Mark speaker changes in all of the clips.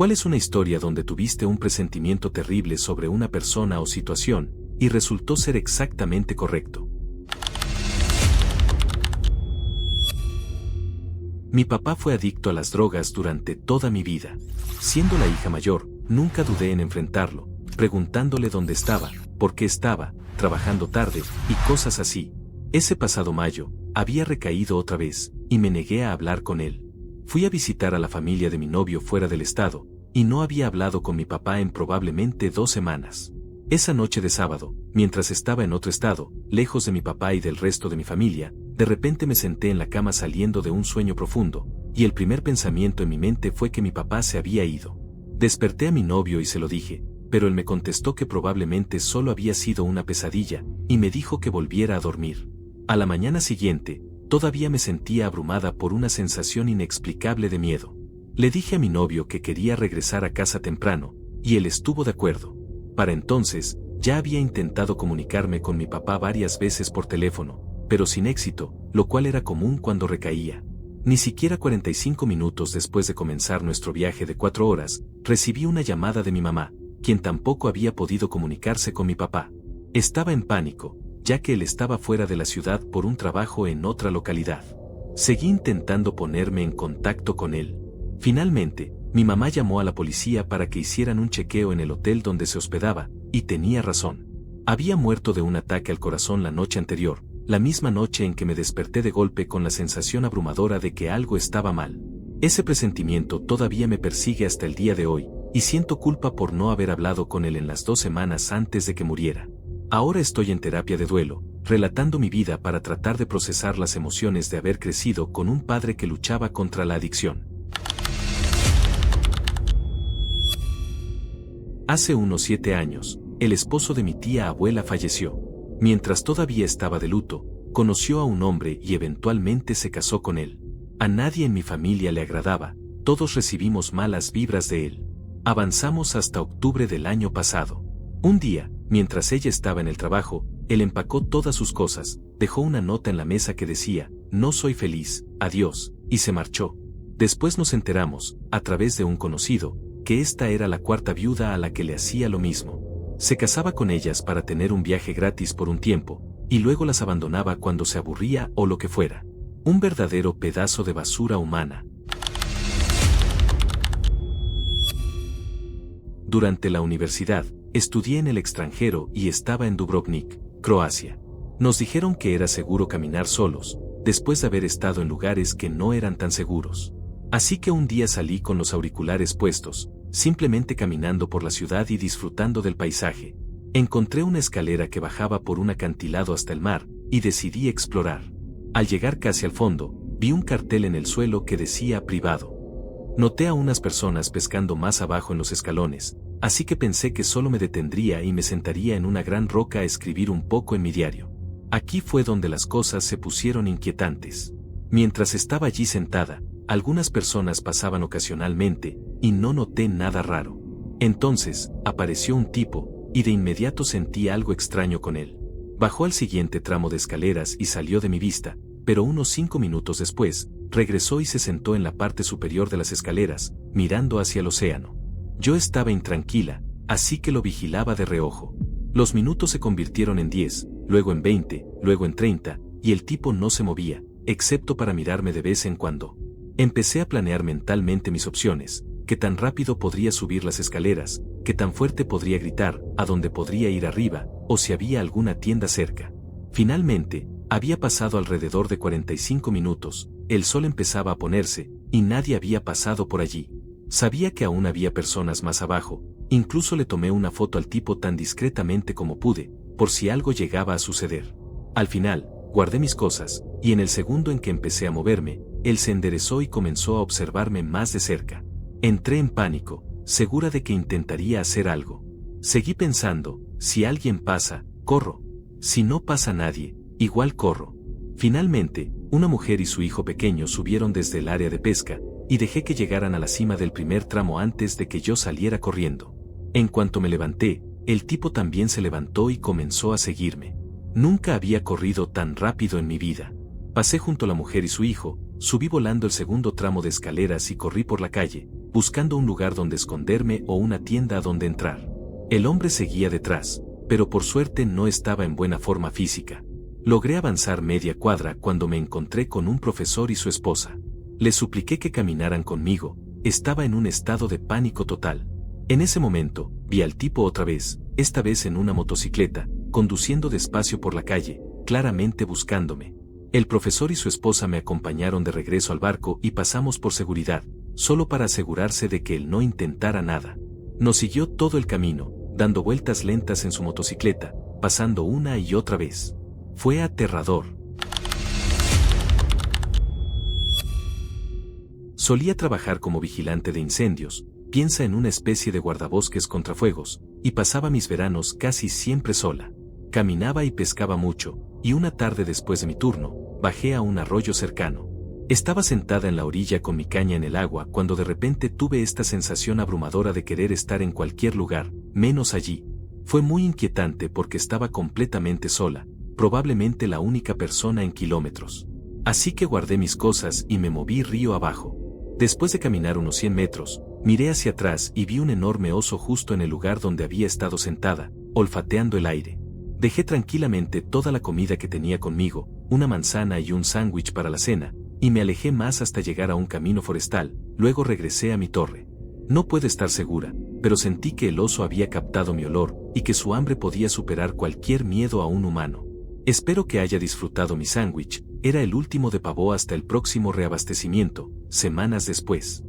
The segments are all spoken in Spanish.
Speaker 1: ¿Cuál es una historia donde tuviste un presentimiento terrible sobre una persona o situación, y resultó ser exactamente correcto? Mi papá fue adicto a las drogas durante toda mi vida. Siendo la hija mayor, nunca dudé en enfrentarlo, preguntándole dónde estaba, por qué estaba, trabajando tarde, y cosas así. Ese pasado mayo, había recaído otra vez, y me negué a hablar con él. Fui a visitar a la familia de mi novio fuera del estado, y no había hablado con mi papá en probablemente 2 semanas. Esa noche de sábado, mientras estaba en otro estado, lejos de mi papá y del resto de mi familia, de repente me senté en la cama saliendo de un sueño profundo, y el primer pensamiento en mi mente fue que mi papá se había ido. Desperté a mi novio y se lo dije, pero él me contestó que probablemente solo había sido una pesadilla, y me dijo que volviera a dormir. A la mañana siguiente, todavía me sentía abrumada por una sensación inexplicable de miedo. Le dije a mi novio que quería regresar a casa temprano, y él estuvo de acuerdo. Para entonces, ya había intentado comunicarme con mi papá varias veces por teléfono, pero sin éxito, lo cual era común cuando recaía. Ni siquiera 45 minutos después de comenzar nuestro viaje de 4 horas, recibí una llamada de mi mamá, quien tampoco había podido comunicarse con mi papá. Estaba en pánico, ya que él estaba fuera de la ciudad por un trabajo en otra localidad. Seguí intentando ponerme en contacto con él. Finalmente, mi mamá llamó a la policía para que hicieran un chequeo en el hotel donde se hospedaba, y tenía razón. Había muerto de un ataque al corazón la noche anterior, la misma noche en que me desperté de golpe con la sensación abrumadora de que algo estaba mal. Ese presentimiento todavía me persigue hasta el día de hoy, y siento culpa por no haber hablado con él en las 2 semanas antes de que muriera. Ahora estoy en terapia de duelo, relatando mi vida para tratar de procesar las emociones de haber crecido con un padre que luchaba contra la adicción. Hace unos 7 años, el esposo de mi tía abuela falleció. Mientras todavía estaba de luto, conoció a un hombre y eventualmente se casó con él. A nadie en mi familia le agradaba, todos recibimos malas vibras de él. Avanzamos hasta octubre del año pasado. Un día, mientras ella estaba en el trabajo, él empacó todas sus cosas, dejó una nota en la mesa que decía, "No soy feliz, adiós", y se marchó. Después nos enteramos, a través de un conocido, que esta era la 4ª viuda a la que le hacía lo mismo. Se casaba con ellas para tener un viaje gratis por un tiempo, y luego las abandonaba cuando se aburría o lo que fuera. Un verdadero pedazo de basura humana. Durante la universidad, estudié en el extranjero y estaba en Dubrovnik, Croacia. Nos dijeron que era seguro caminar solos, después de haber estado en lugares que no eran tan seguros. Así que un día salí con los auriculares puestos, simplemente caminando por la ciudad y disfrutando del paisaje. Encontré una escalera que bajaba por un acantilado hasta el mar, y decidí explorar. Al llegar casi al fondo, vi un cartel en el suelo que decía "privado". Noté a unas personas pescando más abajo en los escalones, así que pensé que solo me detendría y me sentaría en una gran roca a escribir un poco en mi diario. Aquí fue donde las cosas se pusieron inquietantes. Mientras estaba allí sentada, algunas personas pasaban ocasionalmente, y no noté nada raro. Entonces, apareció un tipo, y de inmediato sentí algo extraño con él. Bajó al siguiente tramo de escaleras y salió de mi vista, pero unos 5 minutos después, regresó y se sentó en la parte superior de las escaleras, mirando hacia el océano. Yo estaba intranquila, así que lo vigilaba de reojo. Los minutos se convirtieron en 10, luego en 20, luego en 30, y el tipo no se movía, excepto para mirarme de vez en cuando. Empecé a planear mentalmente mis opciones, qué tan rápido podría subir las escaleras, qué tan fuerte podría gritar, a dónde podría ir arriba, o si había alguna tienda cerca. Finalmente, había pasado alrededor de 45 minutos, el sol empezaba a ponerse, y nadie había pasado por allí. Sabía que aún había personas más abajo, incluso le tomé una foto al tipo tan discretamente como pude, por si algo llegaba a suceder. Al final, guardé mis cosas, y en el segundo en que empecé a moverme, él se enderezó y comenzó a observarme más de cerca. Entré en pánico, segura de que intentaría hacer algo. Seguí pensando, si alguien pasa, corro. Si no pasa nadie, igual corro. Finalmente, una mujer y su hijo pequeño subieron desde el área de pesca, y dejé que llegaran a la cima del primer tramo antes de que yo saliera corriendo. En cuanto me levanté, el tipo también se levantó y comenzó a seguirme. Nunca había corrido tan rápido en mi vida. Pasé junto a la mujer y su hijo, subí volando el segundo tramo de escaleras y corrí por la calle, buscando un lugar donde esconderme o una tienda a donde entrar. El hombre seguía detrás, pero por suerte no estaba en buena forma física. Logré avanzar media cuadra cuando me encontré con un profesor y su esposa. Les supliqué que caminaran conmigo, estaba en un estado de pánico total. En ese momento, vi al tipo otra vez, esta vez en una motocicleta, conduciendo despacio por la calle, claramente buscándome. El profesor y su esposa me acompañaron de regreso al barco y pasamos por seguridad, solo para asegurarse de que él no intentara nada. Nos siguió todo el camino, dando vueltas lentas en su motocicleta, pasando una y otra vez. Fue aterrador. Solía trabajar como vigilante de incendios, piensa en una especie de guardabosques contra fuegos, y pasaba mis veranos casi siempre sola. Caminaba y pescaba mucho, y una tarde después de mi turno, bajé a un arroyo cercano. Estaba sentada en la orilla con mi caña en el agua cuando de repente tuve esta sensación abrumadora de querer estar en cualquier lugar, menos allí. Fue muy inquietante porque estaba completamente sola, probablemente la única persona en kilómetros. Así que guardé mis cosas y me moví río abajo. Después de caminar unos 100 metros, miré hacia atrás y vi un enorme oso justo en el lugar donde había estado sentada, olfateando el aire. Dejé tranquilamente toda la comida que tenía conmigo, una manzana y un sándwich para la cena, y me alejé más hasta llegar a un camino forestal, luego regresé a mi torre. No puedo estar segura, pero sentí que el oso había captado mi olor y que su hambre podía superar cualquier miedo a un humano. Espero que haya disfrutado mi sándwich, era el último de pavó hasta el próximo reabastecimiento, semanas después.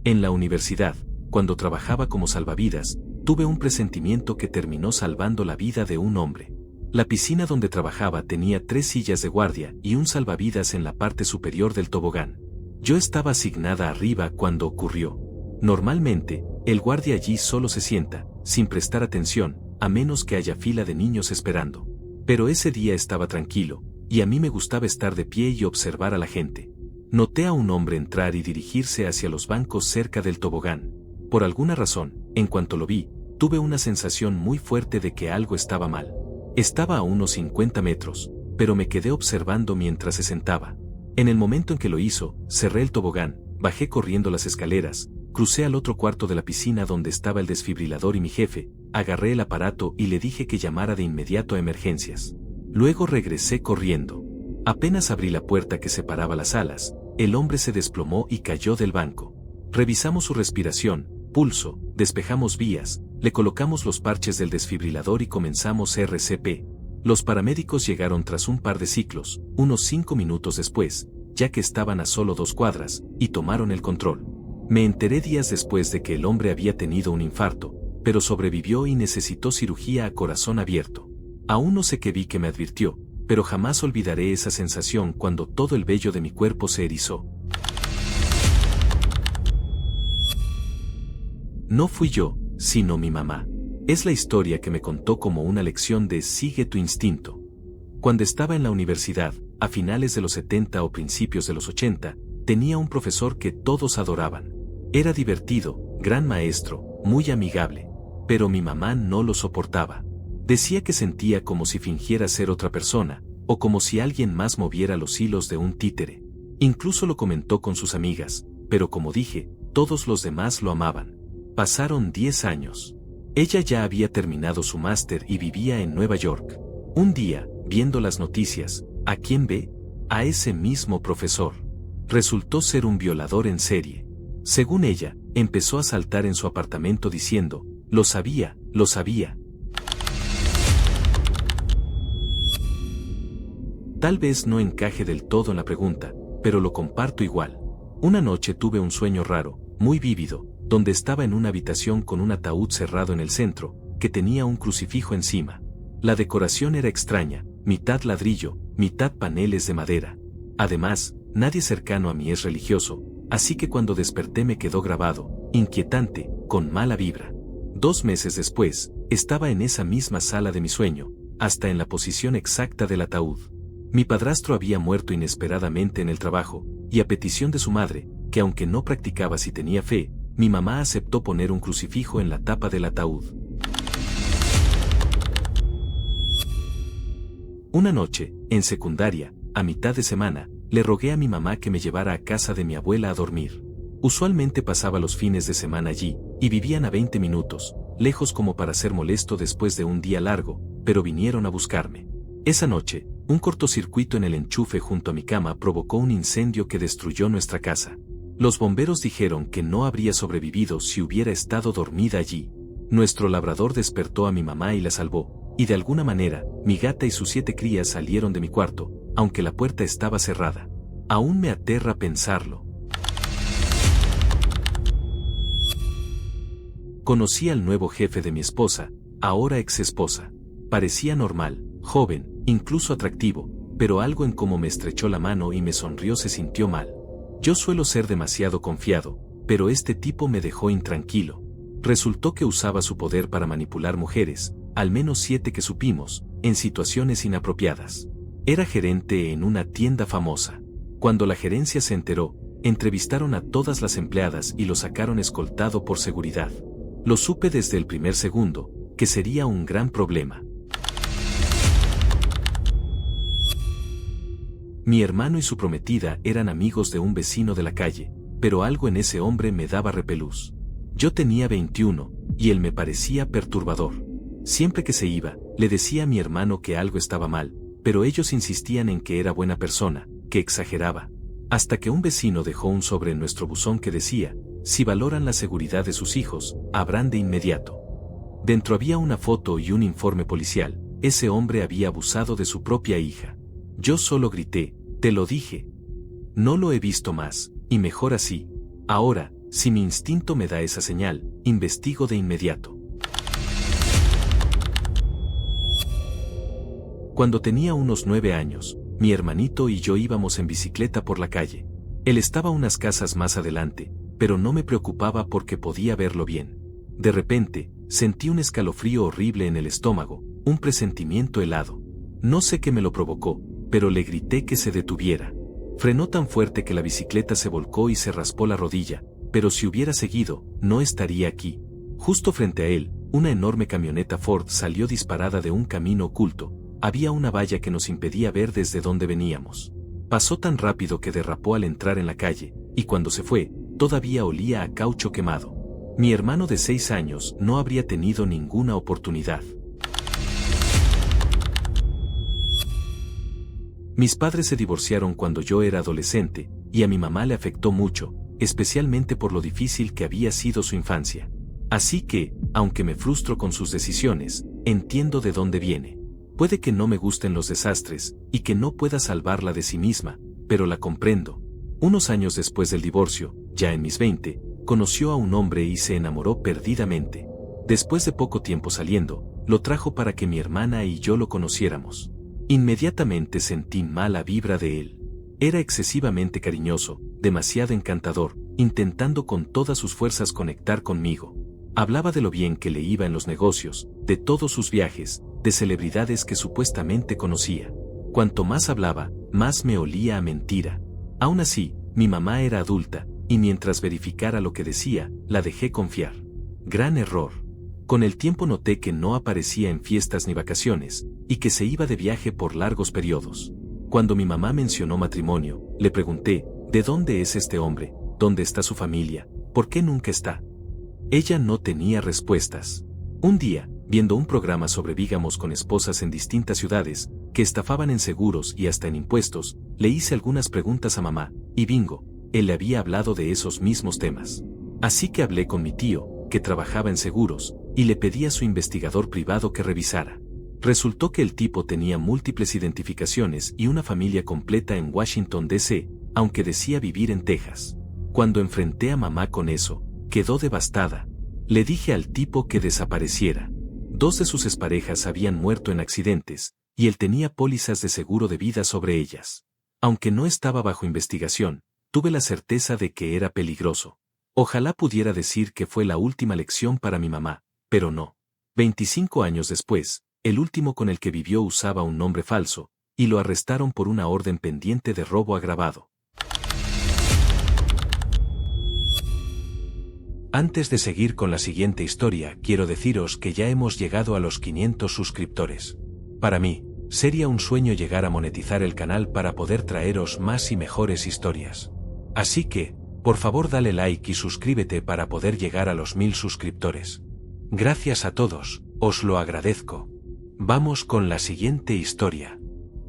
Speaker 1: En la universidad, cuando trabajaba como salvavidas, tuve un presentimiento que terminó salvando la vida de un hombre. La piscina donde trabajaba tenía 3 sillas de guardia y un salvavidas en la parte superior del tobogán. Yo estaba asignada arriba cuando ocurrió. Normalmente, el guardia allí solo se sienta, sin prestar atención, a menos que haya fila de niños esperando. Pero ese día estaba tranquilo, y a mí me gustaba estar de pie y observar a la gente. Noté a un hombre entrar y dirigirse hacia los bancos cerca del tobogán. Por alguna razón, en cuanto lo vi, tuve una sensación muy fuerte de que algo estaba mal. Estaba a unos 50 metros, pero me quedé observando mientras se sentaba. En el momento en que lo hizo, cerré el tobogán, bajé corriendo las escaleras, crucé al otro cuarto de la piscina donde estaba el desfibrilador y mi jefe, agarré el aparato y le dije que llamara de inmediato a emergencias. Luego regresé corriendo. Apenas abrí la puerta que separaba las salas, el hombre se desplomó y cayó del banco. Revisamos su respiración, pulso, despejamos vías, le colocamos los parches del desfibrilador y comenzamos RCP. Los paramédicos llegaron tras un par de ciclos, unos 5 minutos después, ya que estaban a solo 2 cuadras, y tomaron el control. Me enteré días después de que el hombre había tenido un infarto, pero sobrevivió y necesitó cirugía a corazón abierto. Aún no sé qué vi que me advirtió, pero jamás olvidaré esa sensación cuando todo el vello de mi cuerpo se erizó. No fui yo, sino mi mamá. Es la historia que me contó como una lección de sigue tu instinto. Cuando estaba en la universidad, a finales de los 70 o principios de los 80, tenía un profesor que todos adoraban. Era divertido, gran maestro, muy amigable, pero mi mamá no lo soportaba. Decía que sentía como si fingiera ser otra persona, o como si alguien más moviera los hilos de un títere. Incluso lo comentó con sus amigas, pero como dije, todos los demás lo amaban. Pasaron 10 años. Ella ya había terminado su máster y vivía en Nueva York. Un día, viendo las noticias, ¿a quién ve? A ese mismo profesor. Resultó ser un violador en serie. Según ella, empezó a saltar en su apartamento diciendo, lo sabía, lo sabía. Tal vez no encaje del todo en la pregunta, pero lo comparto igual. Una noche tuve un sueño raro, muy vívido, donde estaba en una habitación con un ataúd cerrado en el centro, que tenía un crucifijo encima. La decoración era extraña, mitad ladrillo, mitad paneles de madera. Además, nadie cercano a mí es religioso, así que cuando desperté me quedó grabado, inquietante, con mala vibra. 2 meses después, estaba en esa misma sala de mi sueño, hasta en la posición exacta del ataúd. Mi padrastro había muerto inesperadamente en el trabajo, y a petición de su madre, que aunque no practicaba si tenía fe, mi mamá aceptó poner un crucifijo en la tapa del ataúd. Una noche, en secundaria, a mitad de semana, le rogué a mi mamá que me llevara a casa de mi abuela a dormir. Usualmente pasaba los fines de semana allí, y vivían a 20 minutos, lejos como para ser molesto después de un día largo, pero vinieron a buscarme. Esa noche, un cortocircuito en el enchufe junto a mi cama provocó un incendio que destruyó nuestra casa. Los bomberos dijeron que no habría sobrevivido si hubiera estado dormida allí. Nuestro labrador despertó a mi mamá y la salvó, y de alguna manera, mi gata y sus 7 crías salieron de mi cuarto, aunque la puerta estaba cerrada. Aún me aterra pensarlo. Conocí al nuevo jefe de mi esposa, ahora ex esposa. Parecía normal, joven, incluso atractivo, pero algo en cómo me estrechó la mano y me sonrió se sintió mal. Yo suelo ser demasiado confiado, pero este tipo me dejó intranquilo. Resultó que usaba su poder para manipular mujeres, al menos 7 que supimos, en situaciones inapropiadas. Era gerente en una tienda famosa. Cuando la gerencia se enteró, entrevistaron a todas las empleadas y lo sacaron escoltado por seguridad. Lo supe desde el primer segundo, que sería un gran problema. Mi hermano y su prometida eran amigos de un vecino de la calle, pero algo en ese hombre me daba repelús. Yo tenía 21, y él me parecía perturbador. Siempre que se iba, le decía a mi hermano que algo estaba mal, pero ellos insistían en que era buena persona, que exageraba. Hasta que un vecino dejó un sobre en nuestro buzón que decía: si valoran la seguridad de sus hijos, habrán de inmediato. Dentro había una foto y un informe policial. Ese hombre había abusado de su propia hija. Yo solo grité: te lo dije. No lo he visto más, y mejor así. Ahora, si mi instinto me da esa señal, investigo de inmediato. Cuando tenía unos 9 años, mi hermanito y yo íbamos en bicicleta por la calle. Él estaba unas casas más adelante, pero no me preocupaba porque podía verlo bien. De repente, sentí un escalofrío horrible en el estómago, un presentimiento helado. No sé qué me lo provocó, pero le grité que se detuviera. Frenó tan fuerte que la bicicleta se volcó y se raspó la rodilla, pero si hubiera seguido, no estaría aquí. Justo frente a él, una enorme camioneta Ford salió disparada de un camino oculto. Había una valla que nos impedía ver desde dónde veníamos. Pasó tan rápido que derrapó al entrar en la calle, y cuando se fue, todavía olía a caucho quemado. Mi hermano de 6 años no habría tenido ninguna oportunidad. Mis padres se divorciaron cuando yo era adolescente, y a mi mamá le afectó mucho, especialmente por lo difícil que había sido su infancia. Así que, aunque me frustro con sus decisiones, entiendo de dónde viene. Puede que no me gusten los desastres, y que no pueda salvarla de sí misma, pero la comprendo. Unos años después del divorcio, ya en mis 20, conoció a un hombre y se enamoró perdidamente. Después de poco tiempo saliendo, lo trajo para que mi hermana y yo lo conociéramos. Inmediatamente sentí mala vibra de él. Era excesivamente cariñoso, demasiado encantador, intentando con todas sus fuerzas conectar conmigo. Hablaba de lo bien que le iba en los negocios, de todos sus viajes, de celebridades que supuestamente conocía. Cuanto más hablaba, más me olía a mentira. Aún así, mi mamá era adulta, y mientras verificara lo que decía, la dejé confiar. Gran error. Con el tiempo noté que no aparecía en fiestas ni vacaciones, y que se iba de viaje por largos periodos. Cuando mi mamá mencionó matrimonio, le pregunté: ¿de dónde es este hombre? ¿Dónde está su familia? ¿Por qué nunca está? Ella no tenía respuestas. Un día, viendo un programa sobre bígamos con esposas en distintas ciudades, que estafaban en seguros y hasta en impuestos, le hice algunas preguntas a mamá, y bingo, él le había hablado de esos mismos temas. Así que hablé con mi tío, que trabajaba en seguros, y le pedí a su investigador privado que revisara. Resultó que el tipo tenía múltiples identificaciones y una familia completa en Washington, D.C., aunque decía vivir en Texas. Cuando enfrenté a mamá con eso, quedó devastada. Le dije al tipo que desapareciera. 2 de sus exparejas habían muerto en accidentes, y él tenía pólizas de seguro de vida sobre ellas. Aunque no estaba bajo investigación, tuve la certeza de que era peligroso. Ojalá pudiera decir que fue la última lección para mi mamá, pero no. 25 años después, el último con el que vivió usaba un nombre falso, y lo arrestaron por una orden pendiente de robo agravado. Antes de seguir con la siguiente historia, quiero deciros que ya hemos llegado a los 500 suscriptores. Para mí, Sería un sueño llegar a monetizar el canal para poder traeros más y mejores historias. Así que, por favor dale like y suscríbete para poder llegar a los 1000 suscriptores. Gracias a todos, os lo agradezco. Vamos con la siguiente historia.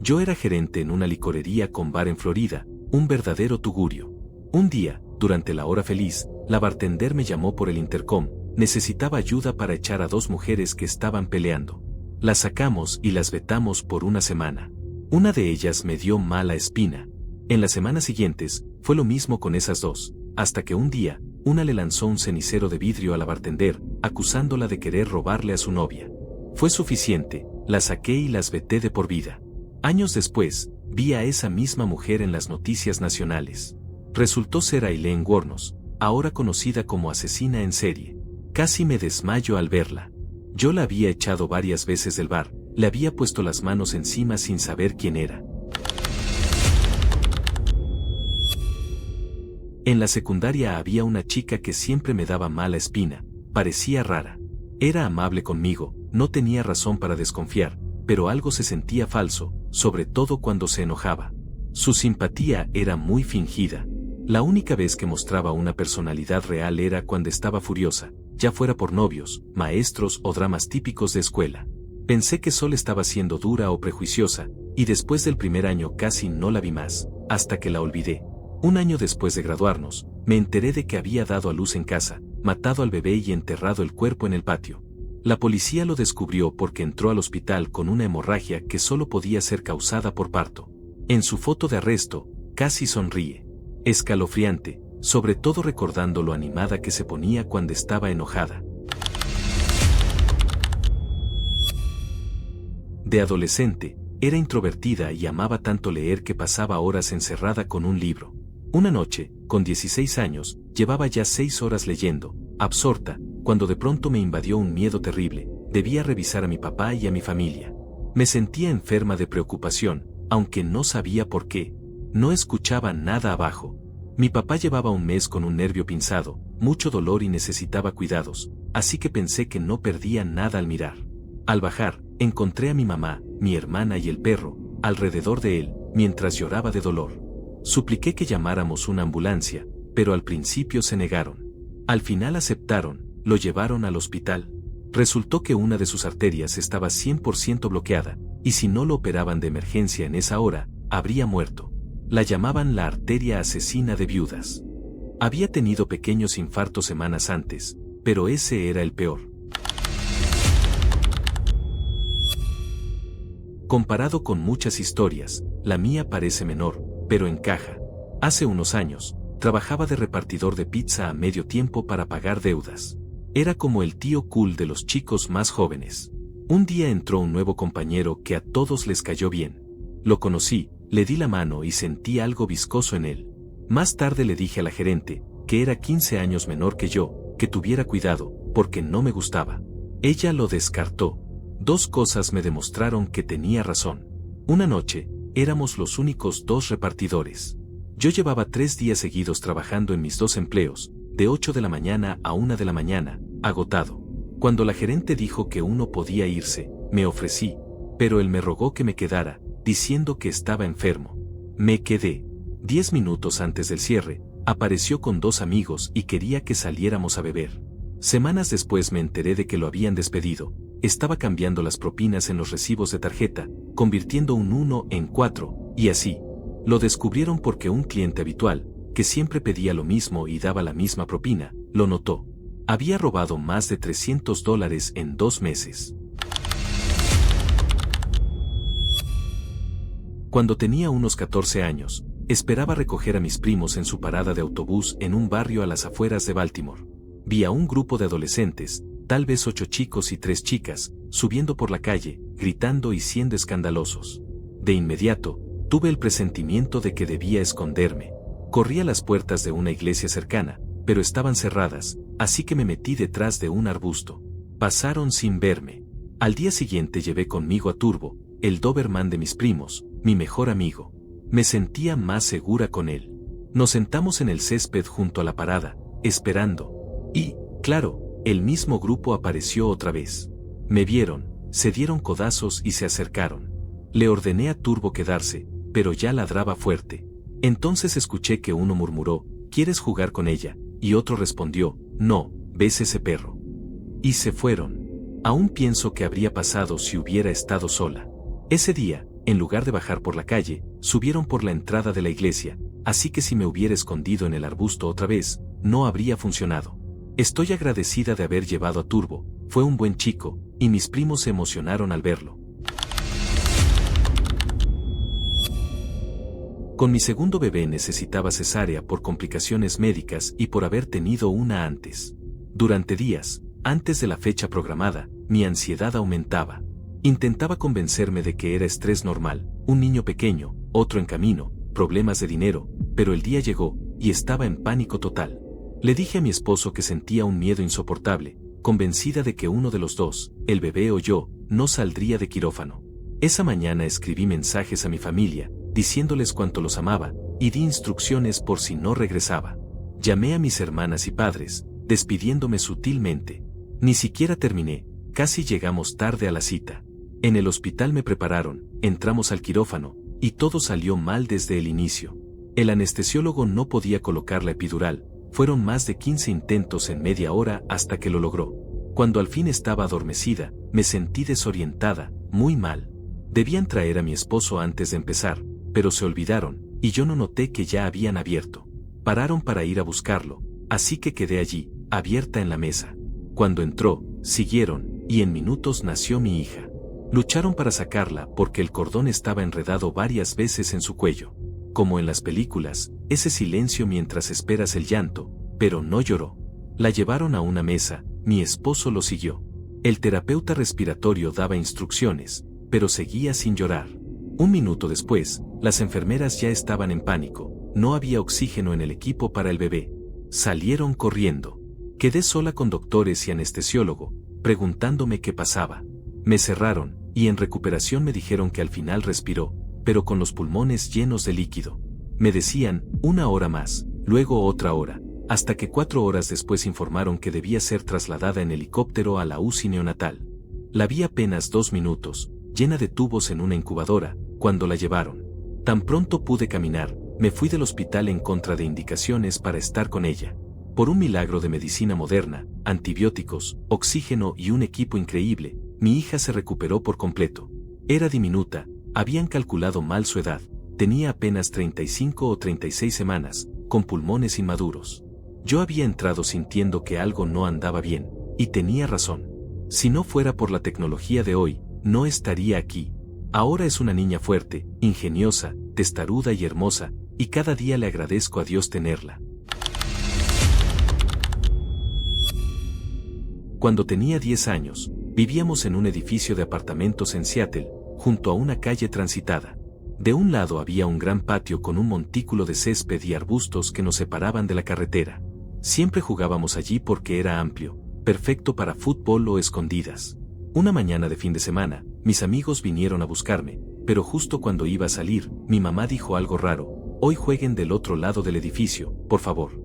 Speaker 1: Yo era gerente en una licorería con bar en Florida, un verdadero tugurio. Un día, durante la hora feliz, la bartender me llamó por el intercom, necesitaba ayuda para echar a 2 mujeres que estaban peleando. Las sacamos y las vetamos por una semana. Una de ellas me dio mala espina. En las semanas siguientes, fue lo mismo con esas 2, hasta que un día, una le lanzó un cenicero de vidrio a la bartender, acusándola de querer robarle a su novia. Fue suficiente, la saqué y las veté de por vida. Años después, vi a esa misma mujer en las noticias nacionales. Resultó ser Aileen Wuornos, ahora conocida como asesina en serie. Casi me desmayo al verla. Yo la había echado varias veces del bar, le había puesto las manos encima sin saber quién era. En la secundaria había una chica que siempre me daba mala espina, parecía rara. Era amable conmigo, no tenía razón para desconfiar, pero algo se sentía falso, sobre todo cuando se enojaba. Su simpatía era muy fingida. La única vez que mostraba una personalidad real era cuando estaba furiosa, ya fuera por novios, maestros o dramas típicos de escuela. Pensé que solo estaba siendo dura o prejuiciosa, y después del primer año casi no la vi más, hasta que la olvidé. Un año después de graduarnos, me enteré de que había dado a luz en casa, matado al bebé y enterrado el cuerpo en el patio. La policía lo descubrió porque entró al hospital con una hemorragia que solo podía ser causada por parto. En su foto de arresto, casi sonríe. Escalofriante, sobre todo recordando lo animada que se ponía cuando estaba enojada. De adolescente, era introvertida y amaba tanto leer que pasaba horas encerrada con un libro. Una noche, con 16 años, llevaba ya 6 horas leyendo, absorta, cuando de pronto me invadió un miedo terrible. Debía revisar a mi papá y a mi familia. Me sentía enferma de preocupación, aunque no sabía por qué. No escuchaba nada abajo. Mi papá llevaba un mes con un nervio pinzado, mucho dolor y necesitaba cuidados, así que pensé que no perdía nada al mirar. Al bajar, encontré a mi mamá, mi hermana y el perro, alrededor de él, mientras lloraba de dolor. Supliqué que llamáramos una ambulancia, pero al principio se negaron. Al final aceptaron, lo llevaron al hospital. Resultó que una de sus arterias estaba 100% bloqueada, y si no lo operaban de emergencia en esa hora, habría muerto. La llamaban la arteria asesina de viudas. Había tenido pequeños infartos semanas antes, pero ese era el peor. Comparado con muchas historias, la mía parece menor, pero encaja. Hace unos años, trabajaba de repartidor de pizza a medio tiempo para pagar deudas. Era como el tío cool de los chicos más jóvenes. Un día entró un nuevo compañero que a todos les cayó bien. Lo conocí, le di la mano y sentí algo viscoso en él. Más tarde le dije a la gerente, que era 15 años menor que yo, que tuviera cuidado, porque no me gustaba. Ella lo descartó. 2 cosas me demostraron que tenía razón. Una noche, éramos los únicos 2 repartidores. Yo llevaba 3 días seguidos trabajando en mis 2 empleos, de 8 de la mañana a 1 de la mañana, agotado. Cuando la gerente dijo que uno podía irse, me ofrecí, pero él me rogó que me quedara, diciendo que estaba enfermo. Me quedé. 10 minutos antes del cierre, apareció con 2 amigos y quería que saliéramos a beber. Semanas después me enteré de que lo habían despedido. Estaba cambiando las propinas en los recibos de tarjeta, convirtiendo un 1 en 4, y así. Lo descubrieron porque un cliente habitual, que siempre pedía lo mismo y daba la misma propina, lo notó. Había robado más de $300 en 2 meses. Cuando tenía unos 14 años, esperaba recoger a mis primos en su parada de autobús en un barrio a las afueras de Baltimore. Vi a un grupo de adolescentes, tal vez 8 chicos y 3 chicas, subiendo por la calle, gritando y siendo escandalosos. De inmediato, tuve el presentimiento de que debía esconderme. Corrí a las puertas de una iglesia cercana, pero estaban cerradas, así que me metí detrás de un arbusto. Pasaron sin verme. Al día siguiente llevé conmigo a Turbo, el Doberman de mis primos, mi mejor amigo. Me sentía más segura con él. Nos sentamos en el césped junto a la parada, esperando. Y, claro, el mismo grupo apareció otra vez. Me vieron, se dieron codazos y se acercaron. Le ordené a Turbo quedarse, pero ya ladraba fuerte. Entonces escuché que uno murmuró, ¿quieres jugar con ella? Y otro respondió, no, ¿ves ese perro? Y se fueron. Aún pienso qué habría pasado si hubiera estado sola. Ese día, en lugar de bajar por la calle, subieron por la entrada de la iglesia, así que si me hubiera escondido en el arbusto otra vez, no habría funcionado. Estoy agradecida de haber llevado a Turbo, fue un buen chico, y mis primos se emocionaron al verlo. Con mi segundo bebé necesitaba cesárea por complicaciones médicas y por haber tenido una antes. Durante días, antes de la fecha programada, mi ansiedad aumentaba. Intentaba convencerme de que era estrés normal, un niño pequeño, otro en camino, problemas de dinero, pero el día llegó, y estaba en pánico total. Le dije a mi esposo que sentía un miedo insoportable, convencida de que uno de los dos, el bebé o yo, no saldría de quirófano. Esa mañana escribí mensajes a mi familia, diciéndoles cuánto los amaba, y di instrucciones por si no regresaba. Llamé a mis hermanas y padres, despidiéndome sutilmente. Ni siquiera terminé, casi llegamos tarde a la cita. En el hospital me prepararon, entramos al quirófano, y todo salió mal desde el inicio. El anestesiólogo no podía colocar la epidural, fueron más de 15 intentos en media hora hasta que lo logró. Cuando al fin estaba adormecida, me sentí desorientada, muy mal. Debían traer a mi esposo antes de empezar, pero se olvidaron, y yo no noté que ya habían abierto. Pararon para ir a buscarlo, así que quedé allí, abierta en la mesa. Cuando entró, siguieron, y en minutos nació mi hija. Lucharon para sacarla porque el cordón estaba enredado varias veces en su cuello. Como en las películas, ese silencio mientras esperas el llanto, pero no lloró. La llevaron a una mesa, mi esposo lo siguió. El terapeuta respiratorio daba instrucciones, pero seguía sin llorar. Un minuto después, las enfermeras ya estaban en pánico, no había oxígeno en el equipo para el bebé. Salieron corriendo. Quedé sola con doctores y anestesiólogo, preguntándome qué pasaba. Me cerraron, y en recuperación me dijeron que al final respiró, pero con los pulmones llenos de líquido. Me decían, 1 hora más, luego otra hora, hasta que 4 horas después informaron que debía ser trasladada en helicóptero a la UCI neonatal. La vi apenas 2 minutos, llena de tubos en una incubadora, cuando la llevaron. Tan pronto pude caminar, me fui del hospital en contra de indicaciones para estar con ella. Por un milagro de medicina moderna, antibióticos, oxígeno y un equipo increíble, mi hija se recuperó por completo. Era diminuta, habían calculado mal su edad, tenía apenas 35 o 36 semanas, con pulmones inmaduros. Yo había entrado sintiendo que algo no andaba bien, y tenía razón. Si no fuera por la tecnología de hoy, no estaría aquí. Ahora es una niña fuerte, ingeniosa, testaruda y hermosa, y cada día le agradezco a Dios tenerla. Cuando tenía 10 años, vivíamos en un edificio de apartamentos en Seattle, junto a una calle transitada. De un lado había un gran patio con un montículo de césped y arbustos que nos separaban de la carretera. Siempre jugábamos allí porque era amplio, perfecto para fútbol o escondidas. Una mañana de fin de semana, mis amigos vinieron a buscarme, pero justo cuando iba a salir, mi mamá dijo algo raro: hoy jueguen del otro lado del edificio, por favor.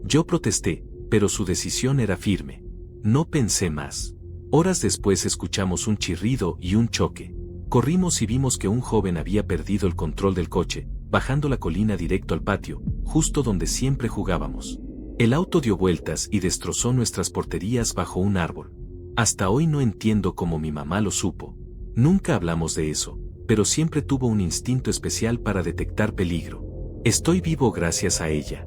Speaker 1: Yo protesté, pero su decisión era firme. No pensé más. Horas después escuchamos un chirrido y un choque. Corrimos y vimos que un joven había perdido el control del coche, bajando la colina directo al patio, justo donde siempre jugábamos. El auto dio vueltas y destrozó nuestras porterías bajo un árbol. Hasta hoy no entiendo cómo mi mamá lo supo. Nunca hablamos de eso, pero siempre tuvo un instinto especial para detectar peligro. Estoy vivo gracias a ella.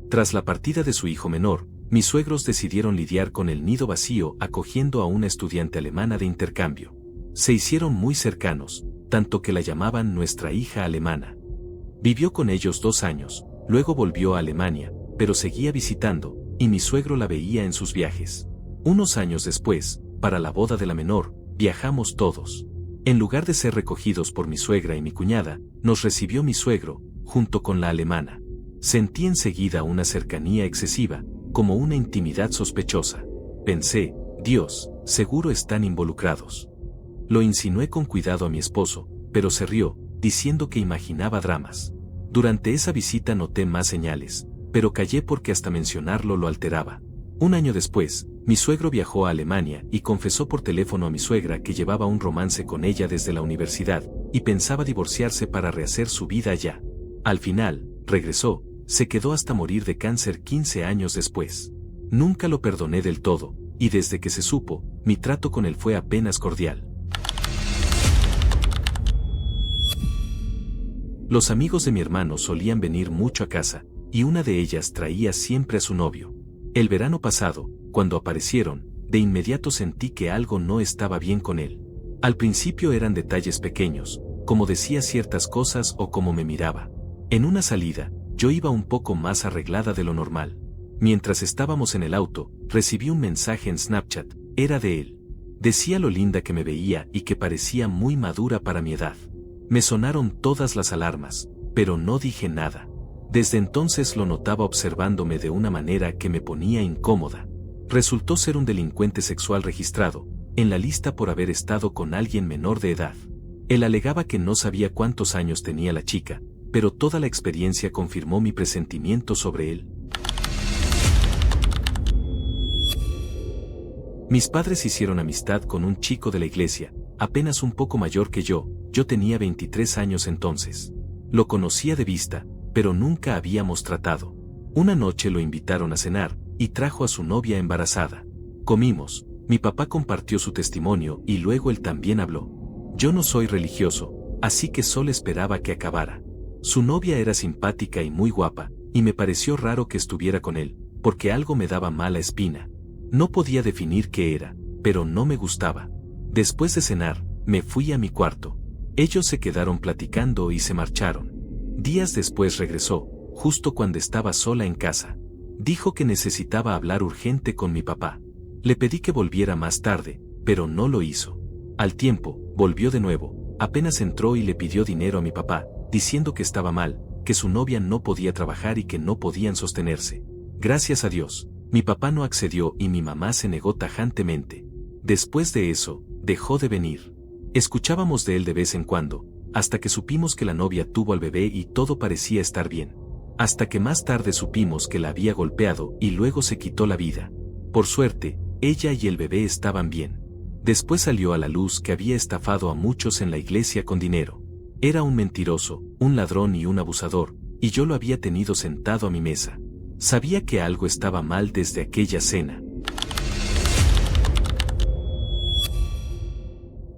Speaker 1: Tras la partida de su hijo menor, mis suegros decidieron lidiar con el nido vacío acogiendo a una estudiante alemana de intercambio. Se hicieron muy cercanos, tanto que la llamaban nuestra hija alemana. Vivió con ellos 2 años, luego volvió a Alemania, pero seguía visitando, y mi suegro la veía en sus viajes. Unos años después, para la boda de la menor, viajamos todos. En lugar de ser recogidos por mi suegra y mi cuñada, nos recibió mi suegro, junto con la alemana. Sentí enseguida una cercanía excesiva, como una intimidad sospechosa. Pensé, Dios, seguro están involucrados. Lo insinué con cuidado a mi esposo, pero se rió, diciendo que imaginaba dramas. Durante esa visita noté más señales, pero callé porque hasta mencionarlo lo alteraba. Un año después, mi suegro viajó a Alemania y confesó por teléfono a mi suegra que llevaba un romance con ella desde la universidad y pensaba divorciarse para rehacer su vida allá. Al final, regresó, se quedó hasta morir de cáncer 15 años después. Nunca lo perdoné del todo, y desde que se supo, mi trato con él fue apenas cordial. Los amigos de mi hermano solían venir mucho a casa, y una de ellas traía siempre a su novio. El verano pasado, cuando aparecieron, de inmediato sentí que algo no estaba bien con él. Al principio eran detalles pequeños, como decía ciertas cosas o como me miraba. En una salida, yo iba un poco más arreglada de lo normal. Mientras estábamos en el auto, recibí un mensaje en Snapchat, era de él. Decía lo linda que me veía y que parecía muy madura para mi edad. Me sonaron todas las alarmas, pero no dije nada. Desde entonces lo notaba observándome de una manera que me ponía incómoda. Resultó ser un delincuente sexual registrado, en la lista por haber estado con alguien menor de edad. Él alegaba que no sabía cuántos años tenía la chica, pero toda la experiencia confirmó mi presentimiento sobre él. Mis padres hicieron amistad con un chico de la iglesia, apenas un poco mayor que yo tenía 23 años entonces. Lo conocía de vista, pero nunca habíamos tratado. Una noche lo invitaron a cenar, y trajo a su novia embarazada. Comimos, mi papá compartió su testimonio y luego él también habló. Yo no soy religioso, así que solo esperaba que acabara. Su novia era simpática y muy guapa, y me pareció raro que estuviera con él, porque algo me daba mala espina. No podía definir qué era, pero no me gustaba. Después de cenar, me fui a mi cuarto. Ellos se quedaron platicando y se marcharon. Días después regresó, justo cuando estaba sola en casa. Dijo que necesitaba hablar urgente con mi papá. Le pedí que volviera más tarde, pero no lo hizo. Al tiempo, volvió de nuevo, apenas entró y le pidió dinero a mi papá, diciendo que estaba mal, que su novia no podía trabajar y que no podían sostenerse. Gracias a Dios, mi papá no accedió y mi mamá se negó tajantemente. Después de eso, dejó de venir. Escuchábamos de él de vez en cuando, hasta que supimos que la novia tuvo al bebé y todo parecía estar bien. Hasta que más tarde supimos que la había golpeado y luego se quitó la vida. Por suerte, ella y el bebé estaban bien. Después salió a la luz que había estafado a muchos en la iglesia con dinero. Era un mentiroso, un ladrón y un abusador, y yo lo había tenido sentado a mi mesa. Sabía que algo estaba mal desde aquella cena.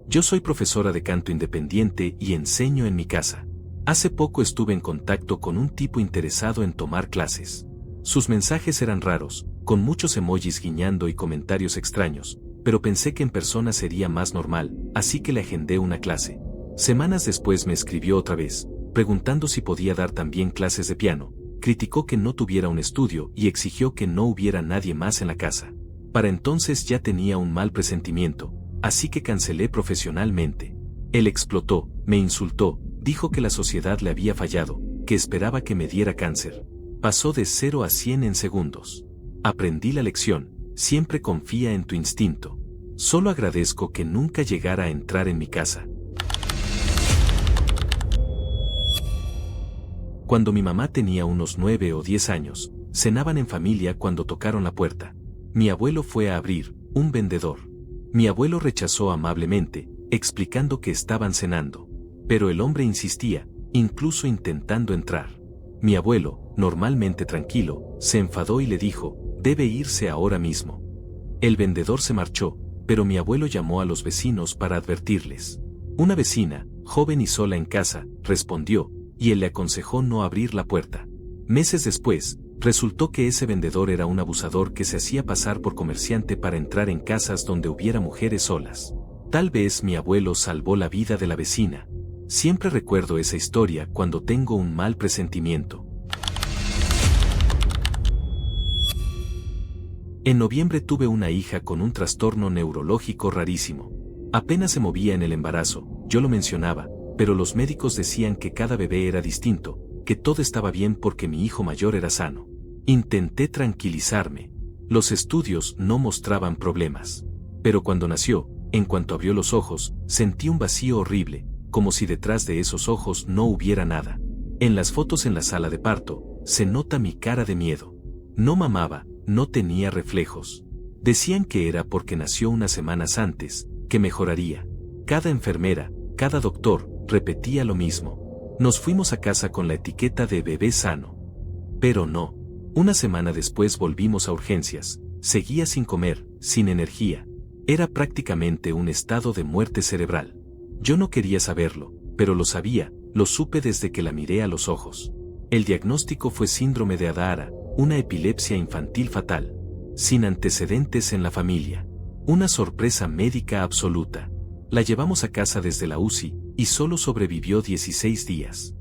Speaker 1: Yo soy profesora de canto independiente y enseño en mi casa. Hace poco estuve en contacto con un tipo interesado en tomar clases. Sus mensajes eran raros, con muchos emojis guiñando y comentarios extraños, pero pensé que en persona sería más normal, así que le agendé una clase. Semanas después me escribió otra vez, preguntando si podía dar también clases de piano. Criticó que no tuviera un estudio y exigió que no hubiera nadie más en la casa. Para entonces ya tenía un mal presentimiento, así que cancelé profesionalmente. Él explotó, me insultó, dijo que la sociedad le había fallado, que esperaba que me diera cáncer. Pasó de 0 a 100 en segundos. Aprendí la lección, siempre confía en tu instinto. Solo agradezco que nunca llegara a entrar en mi casa. Cuando mi mamá tenía unos 9 o 10 años, cenaban en familia cuando tocaron la puerta. Mi abuelo fue a abrir, un vendedor. Mi abuelo rechazó amablemente, explicando que estaban cenando. Pero el hombre insistía, incluso intentando entrar. Mi abuelo, normalmente tranquilo, se enfadó y le dijo, debe irse ahora mismo. El vendedor se marchó, pero mi abuelo llamó a los vecinos para advertirles. Una vecina, joven y sola en casa, respondió, y él le aconsejó no abrir la puerta. Meses después, resultó que ese vendedor era un abusador que se hacía pasar por comerciante para entrar en casas donde hubiera mujeres solas. Tal vez mi abuelo salvó la vida de la vecina. Siempre recuerdo esa historia cuando tengo un mal presentimiento. En noviembre tuve una hija con un trastorno neurológico rarísimo. Apenas se movía en el embarazo, yo lo mencionaba, pero los médicos decían que cada bebé era distinto, que todo estaba bien porque mi hijo mayor era sano. Intenté tranquilizarme. Los estudios no mostraban problemas. Pero cuando nació, en cuanto abrió los ojos, sentí un vacío horrible, como si detrás de esos ojos no hubiera nada. En las fotos en la sala de parto, se nota mi cara de miedo. No mamaba, no tenía reflejos. Decían que era porque nació unas semanas antes, que mejoraría. Cada enfermera, cada doctor, repetía lo mismo. Nos fuimos a casa con la etiqueta de bebé sano. Pero no. Una semana después volvimos a urgencias. Seguía sin comer, sin energía. Era prácticamente un estado de muerte cerebral. Yo no quería saberlo, pero lo sabía, lo supe desde que la miré a los ojos. El diagnóstico fue síndrome de Adhara, una epilepsia infantil fatal. Sin antecedentes en la familia. Una sorpresa médica absoluta. La llevamos a casa desde la UCI, y solo sobrevivió 16 días.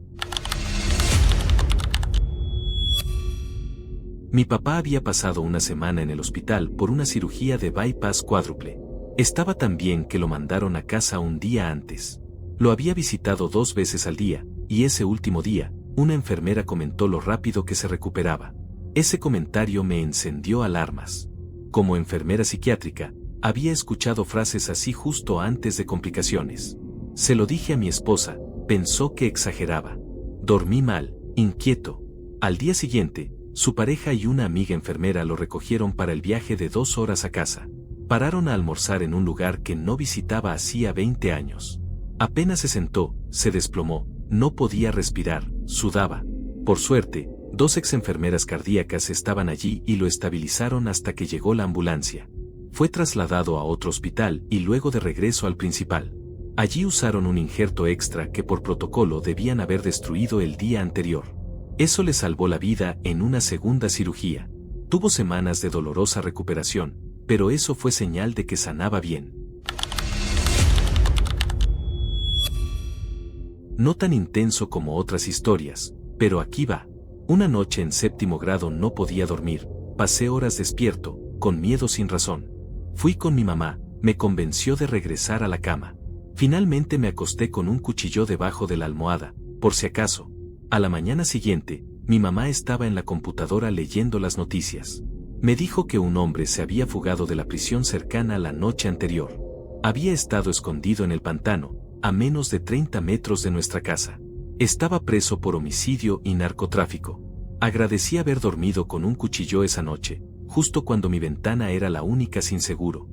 Speaker 1: Mi papá había pasado una semana en el hospital por una cirugía de bypass cuádruple. Estaba tan bien que lo mandaron a casa un día antes. Lo había visitado 2 veces al día, y ese último día, una enfermera comentó lo rápido que se recuperaba. Ese comentario me encendió alarmas. Como enfermera psiquiátrica, había escuchado frases así justo antes de complicaciones. Se lo dije a mi esposa, pensó que exageraba. Dormí mal, inquieto. Al día siguiente, su pareja y una amiga enfermera lo recogieron para el viaje de 2 horas a casa. Pararon a almorzar en un lugar que no visitaba hacía 20 años. Apenas se sentó, se desplomó, no podía respirar, sudaba. Por suerte, 2 exenfermeras cardíacas estaban allí y lo estabilizaron hasta que llegó la ambulancia. Fue trasladado a otro hospital y luego de regreso al principal. Allí usaron un injerto extra que por protocolo debían haber destruido el día anterior. Eso le salvó la vida en una segunda cirugía. Tuvo semanas de dolorosa recuperación, pero eso fue señal de que sanaba bien. No tan intenso como otras historias, pero aquí va. Una noche en 7º grado no podía dormir, pasé horas despierto, con miedo sin razón. Fui con mi mamá, me convenció de regresar a la cama. Finalmente me acosté con un cuchillo debajo de la almohada, por si acaso. A la mañana siguiente, mi mamá estaba en la computadora leyendo las noticias. Me dijo que un hombre se había fugado de la prisión cercana la noche anterior. Había estado escondido en el pantano, a menos de 30 metros de nuestra casa. Estaba preso por homicidio y narcotráfico. Agradecí haber dormido con un cuchillo esa noche, justo cuando mi ventana era la única sin seguro.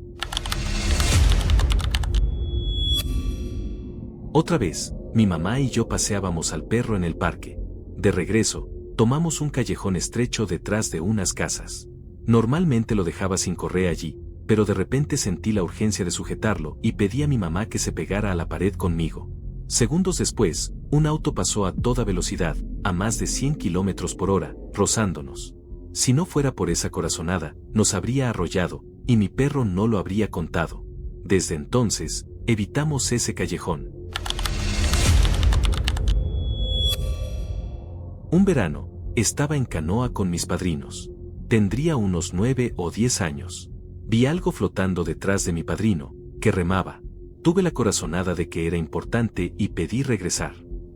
Speaker 1: Otra vez, mi mamá y yo paseábamos al perro en el parque. De regreso, tomamos un callejón estrecho detrás de unas casas. Normalmente lo dejaba sin correa allí, pero de repente sentí la urgencia de sujetarlo y pedí a mi mamá que se pegara a la pared conmigo. Segundos después, un auto pasó a toda velocidad, a más de 100 kilómetros por hora, rozándonos. Si no fuera por esa corazonada, nos habría arrollado, y mi perro no lo habría contado. Desde entonces, evitamos ese callejón. Un verano, estaba en canoa con mis padrinos. Tendría unos 9 o 10 años. Vi algo flotando detrás de mi padrino, que remaba. Tuve la corazonada de que era importante y pedí regresar.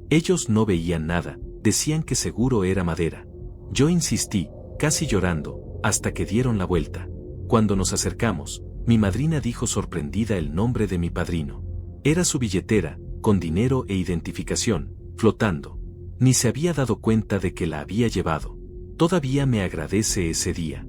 Speaker 1: Ellos no veían nada, decían que seguro era madera. Yo insistí, casi llorando, hasta que dieron la vuelta. Cuando nos acercamos, mi madrina dijo sorprendida el nombre de mi padrino. Era su billetera, con dinero e identificación, flotando. Ni se había dado cuenta de que la había llevado. Todavía me agradece ese día.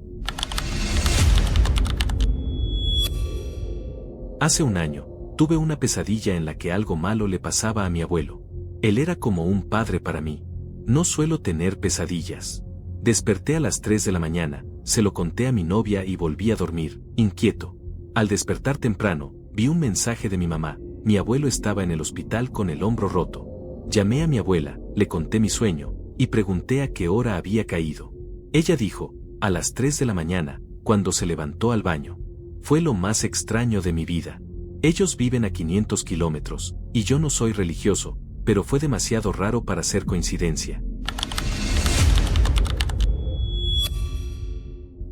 Speaker 1: Hace un año, tuve una pesadilla en la que algo malo le pasaba a mi abuelo. Él era como un padre para mí. No suelo tener pesadillas. Desperté a las 3 de la mañana, se lo conté a mi novia y volví a dormir, inquieto. Al despertar temprano, vi un mensaje de mi mamá. Mi abuelo estaba en el hospital con el hombro roto. Llamé a mi abuela, le conté mi sueño, y pregunté a qué hora había caído. Ella dijo, a las 3 de la mañana, cuando se levantó al baño. Fue lo más extraño de mi vida. Ellos viven a 500 kilómetros, y yo no soy religioso, pero fue demasiado raro para ser coincidencia.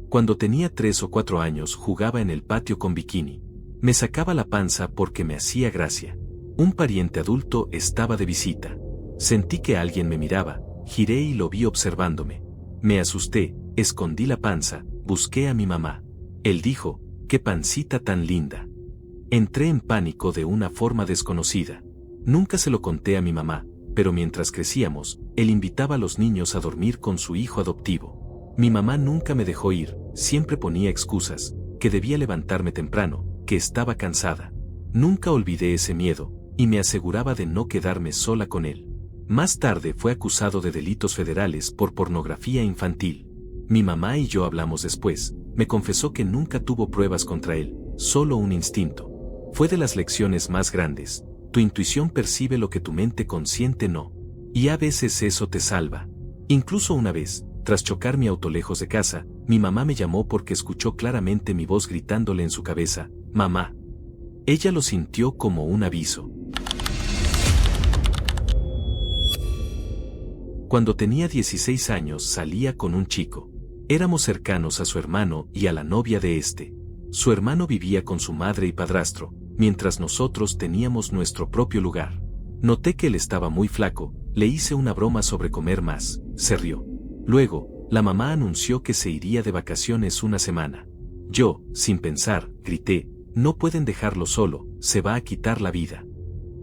Speaker 1: Cuando tenía 3 o 4 años jugaba en el patio con bikini. Me sacaba la panza porque me hacía gracia. Un pariente adulto estaba de visita. Sentí que alguien me miraba, giré y lo vi observándome. Me asusté, escondí la panza, busqué a mi mamá. Él dijo, ¡qué pancita tan linda! Entré en pánico de una forma desconocida. Nunca se lo conté a mi mamá, pero mientras crecíamos, él invitaba a los niños a dormir con su hijo adoptivo. Mi mamá nunca me dejó ir, Siempre ponía excusas, que debía levantarme temprano, que estaba cansada. Nunca olvidé ese miedo, y me aseguraba de no quedarme sola con él. Más tarde fue acusado de delitos federales por pornografía infantil. Mi mamá y yo hablamos después. Me confesó que nunca tuvo pruebas contra él, solo un instinto. Fue de las lecciones más grandes. Tu intuición percibe lo que tu mente consciente no. Y a veces eso te salva. Incluso una vez, tras chocar mi auto lejos de casa, mi mamá me llamó porque escuchó claramente mi voz gritándole en su cabeza, «Mamá». Ella lo sintió como un aviso. Cuando tenía 16 años salía con un chico. Éramos cercanos a su hermano y a la novia de este. Su hermano vivía con su madre y padrastro, mientras nosotros teníamos nuestro propio lugar. Noté que él estaba muy flaco, le hice una broma sobre comer más, se rió. Luego, la mamá anunció que se iría de vacaciones una semana. Yo, sin pensar, grité, «No pueden dejarlo solo, se va a quitar la vida».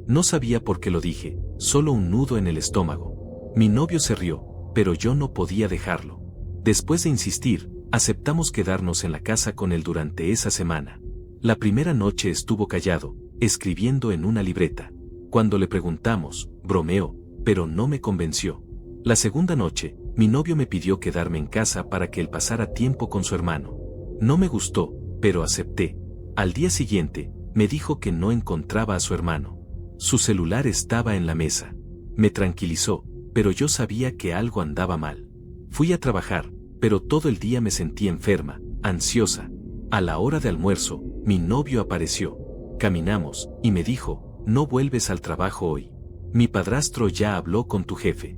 Speaker 1: No sabía por qué lo dije, solo un nudo en el estómago. Mi novio se rió, pero yo no podía dejarlo. Después de insistir, aceptamos quedarnos en la casa con él durante esa semana. La primera noche estuvo callado, escribiendo en una libreta. Cuando le preguntamos, bromeó, pero no me convenció. La segunda noche, mi novio me pidió quedarme en casa para que él pasara tiempo con su hermano. No me gustó, pero acepté. Al día siguiente, me dijo que no encontraba a su hermano. Su celular estaba en la mesa. Me tranquilizó, pero yo sabía que algo andaba mal. Fui a trabajar, pero todo el día me sentí enferma, ansiosa. A la hora de almuerzo, mi novio apareció. Caminamos, y me dijo, «No vuelves al trabajo hoy. Mi padrastro ya habló con tu jefe».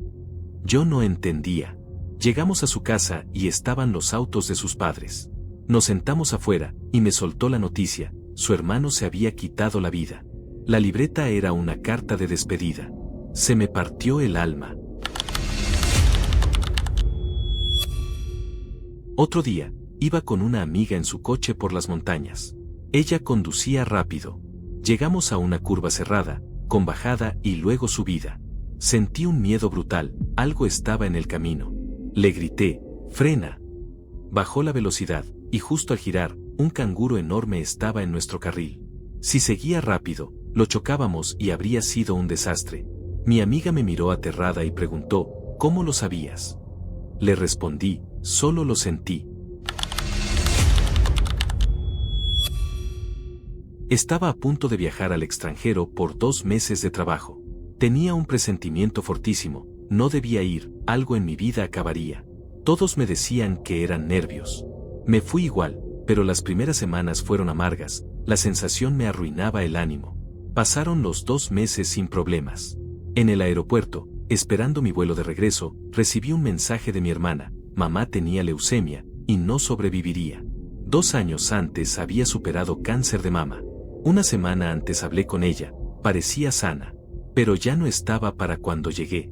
Speaker 1: Yo no entendía. Llegamos a su casa y estaban los autos de sus padres. Nos sentamos afuera, y me soltó la noticia, su hermano se había quitado la vida. La libreta era una carta de despedida. Se me partió el alma. Otro día, iba con una amiga en su coche por las montañas. Ella conducía rápido. Llegamos a una curva cerrada, con bajada y luego subida. Sentí un miedo brutal, algo estaba en el camino. Le grité, «¡Frena!». Bajó la velocidad, y justo al girar, un canguro enorme estaba en nuestro carril. Si seguía rápido, lo chocábamos y habría sido un desastre. Mi amiga me miró aterrada y preguntó, «¿Cómo lo sabías?». Le respondí, «Solo lo sentí». Estaba a punto de viajar al extranjero por 2 meses de trabajo. Tenía un presentimiento fortísimo, no debía ir, algo en mi vida acabaría. Todos me decían que eran nervios. Me fui igual, pero las primeras semanas fueron amargas, la sensación me arruinaba el ánimo. Pasaron los 2 meses sin problemas. En el aeropuerto, esperando mi vuelo de regreso, recibí un mensaje de mi hermana, mamá tenía leucemia, y no sobreviviría. 2 años antes había superado cáncer de mama. Una semana antes hablé con ella, parecía sana, pero ya no estaba para cuando llegué.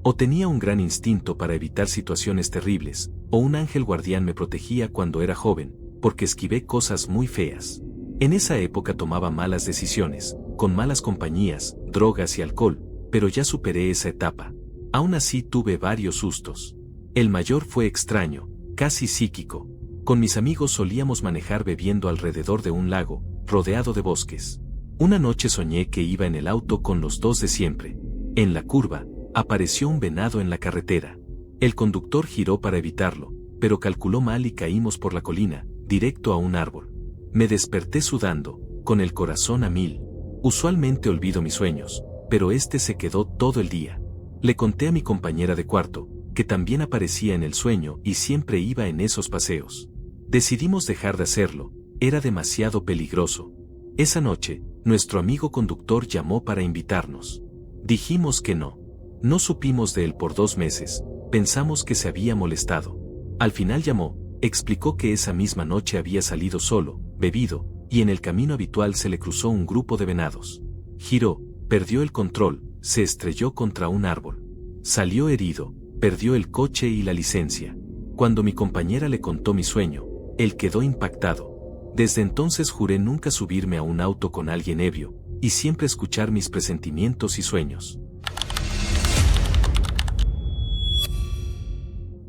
Speaker 1: O tenía un gran instinto para evitar situaciones terribles, o un ángel guardián me protegía cuando era joven, porque esquivé cosas muy feas. En esa época tomaba malas decisiones, con malas compañías, drogas y alcohol, pero ya superé esa etapa. Aún así tuve varios sustos. El mayor fue extraño, casi psíquico. Con mis amigos solíamos manejar bebiendo alrededor de un lago, rodeado de bosques. Una noche soñé que iba en el auto con los 2 de siempre. En la curva, apareció un venado en la carretera. El conductor giró para evitarlo, pero calculó mal y caímos por la colina, directo a un árbol. Me desperté sudando, con el corazón a 1000. Usualmente olvido mis sueños, pero este se quedó todo el día. Le conté a mi compañera de cuarto, que también aparecía en el sueño y siempre iba en esos paseos. Decidimos dejar de hacerlo, era demasiado peligroso. Esa noche, nuestro amigo conductor llamó para invitarnos. Dijimos que no. No supimos de él por 2 meses, pensamos que se había molestado. Al final llamó, explicó que esa misma noche había salido solo, bebido, y en el camino habitual se le cruzó un grupo de venados. Giró, perdió el control, se estrelló contra un árbol. Salió herido, perdió el coche y la licencia. Cuando mi compañera le contó mi sueño, él quedó impactado. Desde entonces juré nunca subirme a un auto con alguien ebrio, y siempre escuchar mis presentimientos y sueños.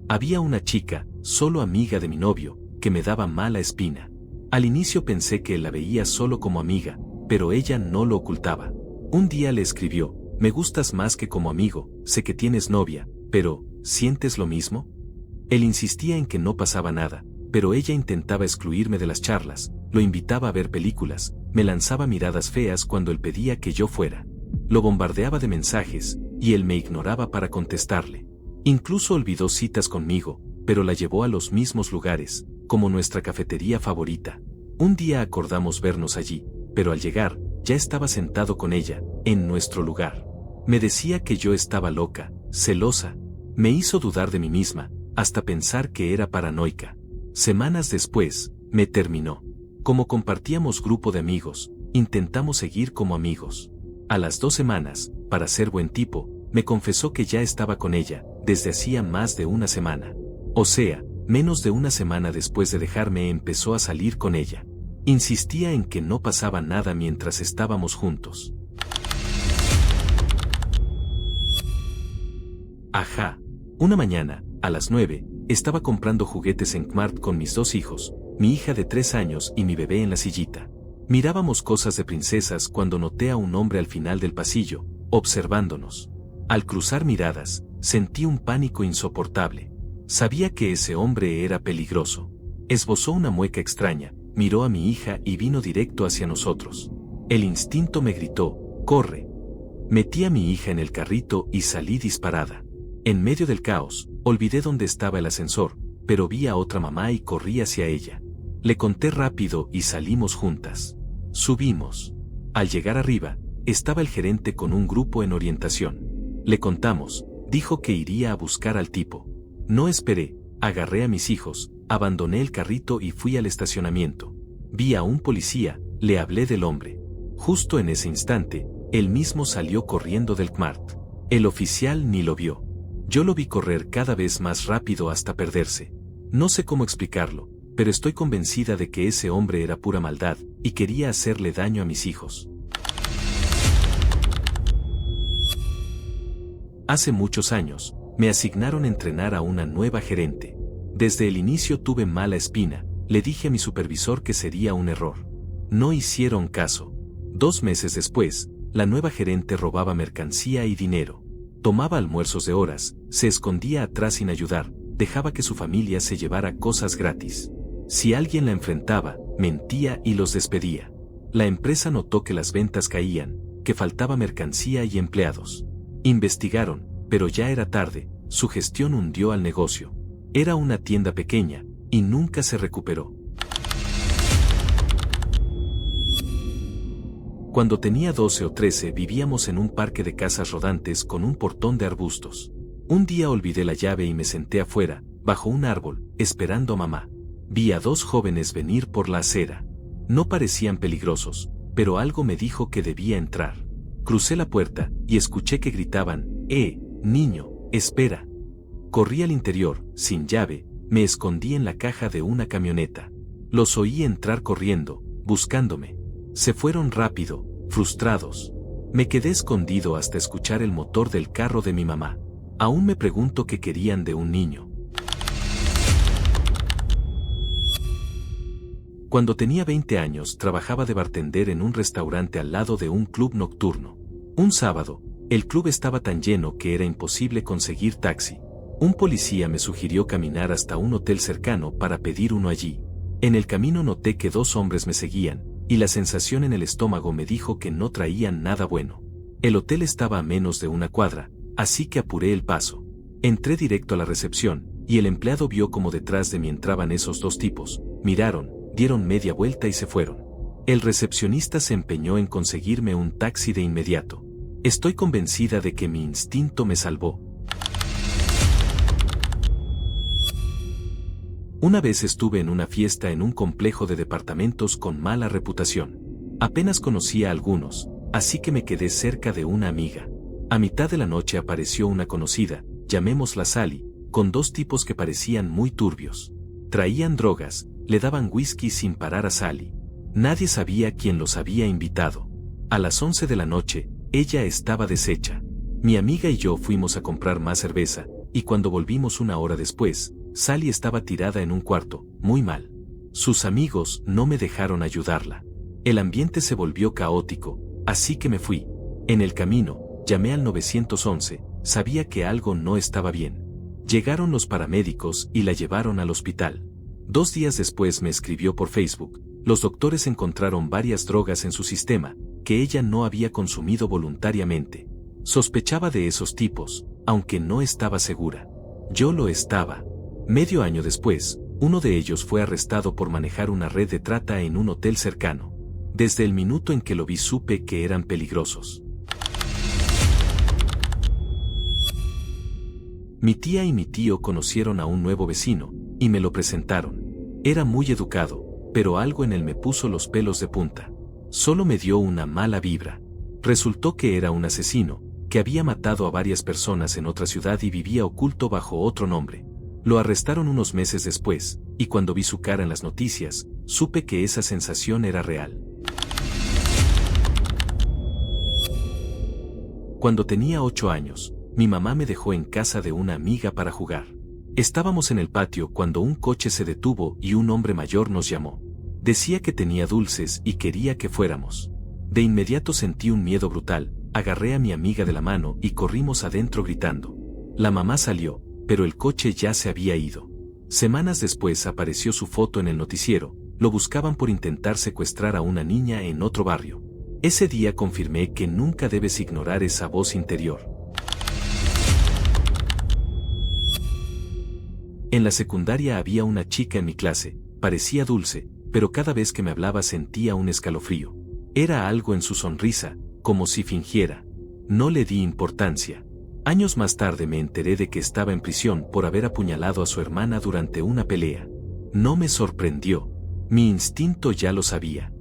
Speaker 1: Había una chica, solo amiga de mi novio, que me daba mala espina. Al inicio pensé que la veía solo como amiga, pero ella no lo ocultaba. Un día le escribió: me gustas más que como amigo, sé que tienes novia, pero, ¿sientes lo mismo? Él insistía en que no pasaba nada, pero ella intentaba excluirme de las charlas, lo invitaba a ver películas, me lanzaba miradas feas cuando él pedía que yo fuera. Lo bombardeaba de mensajes, y él me ignoraba para contestarle. Incluso olvidó citas conmigo, pero la llevó a los mismos lugares, como nuestra cafetería favorita. Un día acordamos vernos allí, pero al llegar, ya estaba sentado con ella, en nuestro lugar. Me decía que yo estaba loca, celosa. Me hizo dudar de mí misma, hasta pensar que era paranoica. Semanas después, me terminó. Como compartíamos grupo de amigos, intentamos seguir como amigos. A las 2 semanas, para ser buen tipo, me confesó que ya estaba con ella, desde hacía más de una semana. O sea, menos de una semana después de dejarme empezó a salir con ella. Insistía en que no pasaba nada mientras estábamos juntos. Ajá. Una mañana, a las 9, estaba comprando juguetes en Kmart con mis 2 hijos, mi hija de 3 años y mi bebé en la sillita. Mirábamos cosas de princesas cuando noté a un hombre al final del pasillo, observándonos. Al cruzar miradas, sentí un pánico insoportable. Sabía que ese hombre era peligroso. Esbozó una mueca extraña, miró a mi hija y vino directo hacia nosotros. El instinto me gritó: ¡corre! Metí a mi hija en el carrito y salí disparada. En medio del caos, olvidé dónde estaba el ascensor, pero vi a otra mamá y corrí hacia ella. Le conté rápido y salimos juntas. Subimos. Al llegar arriba, estaba el gerente con un grupo en orientación. Le contamos, dijo que iría a buscar al tipo. No esperé, agarré a mis hijos, abandoné el carrito y fui al estacionamiento. Vi a un policía, le hablé del hombre. Justo en ese instante, él mismo salió corriendo del Kmart. El oficial ni lo vio. Yo lo vi correr cada vez más rápido hasta perderse. No sé cómo explicarlo, pero estoy convencida de que ese hombre era pura maldad y quería hacerle daño a mis hijos. Hace muchos años, me asignaron entrenar a una nueva gerente. Desde el inicio tuve mala espina, le dije a mi supervisor que sería un error. No hicieron caso. 2 meses después, la nueva gerente robaba mercancía y dinero. Tomaba almuerzos de horas, se escondía atrás sin ayudar, dejaba que su familia se llevara cosas gratis. Si alguien la enfrentaba, mentía y los despedía. La empresa notó que las ventas caían, que faltaba mercancía y empleados. Investigaron, pero ya era tarde, su gestión hundió al negocio. Era una tienda pequeña, y nunca se recuperó. Cuando tenía 12 o 13 vivíamos en un parque de casas rodantes con un portón de arbustos. Un día olvidé la llave y me senté afuera, bajo un árbol, esperando a mamá. Vi a 2 jóvenes venir por la acera. No parecían peligrosos, pero algo me dijo que debía entrar. Crucé la puerta y escuché que gritaban: niño, espera. Corrí al interior, sin llave, me escondí en la caja de una camioneta. Los oí entrar corriendo, buscándome. Se fueron rápido, frustrados. Me quedé escondido hasta escuchar el motor del carro de mi mamá. Aún me pregunto qué querían de un niño. Cuando tenía 20 años trabajaba de bartender en un restaurante al lado de un club nocturno. Un sábado, el club estaba tan lleno que era imposible conseguir taxi. Un policía me sugirió caminar hasta un hotel cercano para pedir uno allí. En el camino noté que 2 hombres me seguían, y la sensación en el estómago me dijo que no traían nada bueno. El hotel estaba a menos de 1 cuadra, así que apuré el paso. Entré directo a la recepción, y el empleado vio como detrás de mí entraban esos 2 tipos, miraron, dieron media vuelta y se fueron. El recepcionista se empeñó en conseguirme un taxi de inmediato. Estoy convencida de que mi instinto me salvó. Una vez estuve en una fiesta en un complejo de departamentos con mala reputación. Apenas conocía a algunos, así que me quedé cerca de una amiga. A mitad de la noche apareció una conocida, llamémosla Sally, con 2 tipos que parecían muy turbios. Traían drogas, le daban whisky sin parar a Sally. Nadie sabía quién los había invitado. A las 11 de la noche, ella estaba deshecha. Mi amiga y yo fuimos a comprar más cerveza, y cuando volvimos una hora después, Sally estaba tirada en un cuarto, muy mal. Sus amigos no me dejaron ayudarla. El ambiente se volvió caótico, así que me fui. En el camino, llamé al 911, sabía que algo no estaba bien. Llegaron los paramédicos y la llevaron al hospital. 2 días después me escribió por Facebook. Los doctores encontraron varias drogas en su sistema, que ella no había consumido voluntariamente. Sospechaba de esos tipos, aunque no estaba segura. Yo lo estaba. Medio año después, uno de ellos fue arrestado por manejar una red de trata en un hotel cercano. Desde el minuto en que lo vi supe que eran peligrosos. Mi tía y mi tío conocieron a un nuevo vecino, y me lo presentaron. Era muy educado, pero algo en él me puso los pelos de punta. Solo me dio una mala vibra. Resultó que era un asesino, que había matado a varias personas en otra ciudad y vivía oculto bajo otro nombre. Lo arrestaron unos meses después, y cuando vi su cara en las noticias, supe que esa sensación era real. Cuando tenía 8 años, mi mamá me dejó en casa de una amiga para jugar. Estábamos en el patio cuando un coche se detuvo y un hombre mayor nos llamó. Decía que tenía dulces y quería que fuéramos. De inmediato sentí un miedo brutal, agarré a mi amiga de la mano y corrimos adentro gritando. La mamá salió, pero el coche ya se había ido. Semanas después apareció su foto en el noticiero, lo buscaban por intentar secuestrar a una niña en otro barrio. Ese día confirmé que nunca debes ignorar esa voz interior. En la secundaria había una chica en mi clase, parecía dulce, pero cada vez que me hablaba sentía un escalofrío. Era algo en su sonrisa, como si fingiera. No le di importancia. Años más tarde me enteré de que estaba en prisión por haber apuñalado a su hermana durante una pelea. No me sorprendió. Mi instinto ya lo sabía.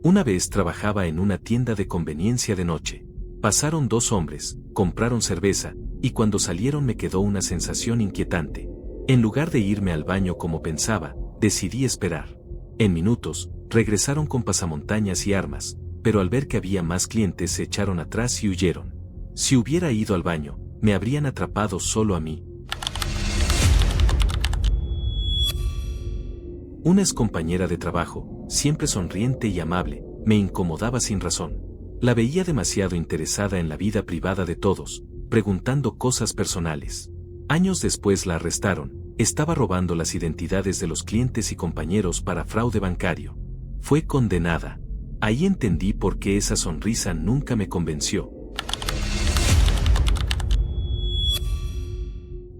Speaker 1: Una vez trabajaba en una tienda de conveniencia de noche. Pasaron 2 hombres, compraron cerveza, y cuando salieron me quedó una sensación inquietante. En lugar de irme al baño como pensaba, decidí esperar. En minutos, regresaron con pasamontañas y armas, pero al ver que había más clientes se echaron atrás y huyeron. Si hubiera ido al baño, me habrían atrapado solo a mí. Una excompañera de trabajo, siempre sonriente y amable, me incomodaba sin razón. La veía demasiado interesada en la vida privada de todos, preguntando cosas personales. Años después la arrestaron, estaba robando las identidades de los clientes y compañeros para fraude bancario. Fue condenada. Ahí entendí por qué esa sonrisa nunca me convenció.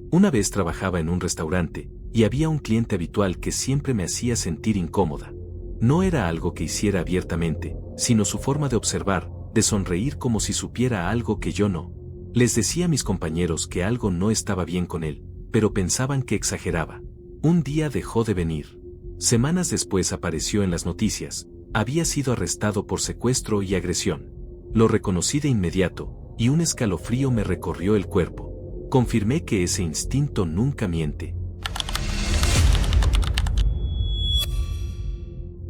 Speaker 1: Una vez trabajaba en un restaurante, y había un cliente habitual que siempre me hacía sentir incómoda. No era algo que hiciera abiertamente, sino su forma de observar, de sonreír como si supiera algo que yo no. Les decía a mis compañeros que algo no estaba bien con él, pero pensaban que exageraba. Un día dejó de venir. Semanas después apareció en las noticias. Había sido arrestado por secuestro y agresión. Lo reconocí de inmediato, y un escalofrío me recorrió el cuerpo. Confirmé que ese instinto nunca miente.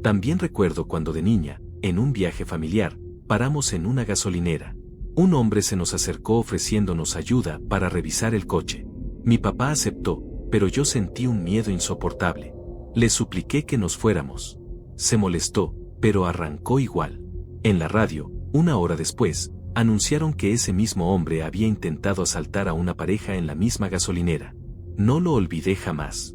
Speaker 1: También recuerdo cuando de niña, en un viaje familiar, paramos en una gasolinera. Un hombre se nos acercó ofreciéndonos ayuda para revisar el coche. Mi papá aceptó, pero yo sentí un miedo insoportable. Le supliqué que nos fuéramos. Se molestó, pero arrancó igual. En la radio, 1 hora después, anunciaron que ese mismo hombre había intentado asaltar a una pareja en la misma gasolinera. No lo olvidé jamás.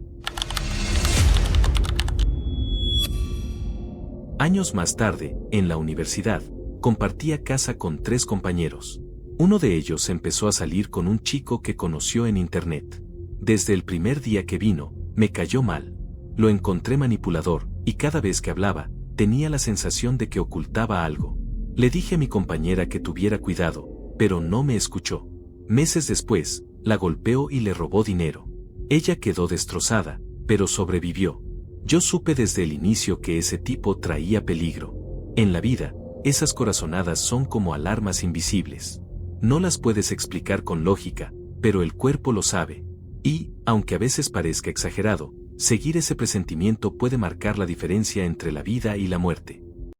Speaker 1: Años más tarde, en la universidad, compartía casa con 3 compañeros. Uno de ellos empezó a salir con un chico que conoció en internet. Desde el primer día que vino, me cayó mal. Lo encontré manipulador, y cada vez que hablaba, tenía la sensación de que ocultaba algo. Le dije a mi compañera que tuviera cuidado, pero no me escuchó. Meses después, la golpeó y le robó dinero. Ella quedó destrozada, pero sobrevivió. Yo supe desde el inicio que ese tipo traía peligro. En la vida, esas corazonadas son como alarmas invisibles. No las puedes explicar con lógica, pero el cuerpo lo sabe. Y, aunque a veces parezca exagerado, seguir ese presentimiento puede marcar la diferencia entre la vida y la muerte.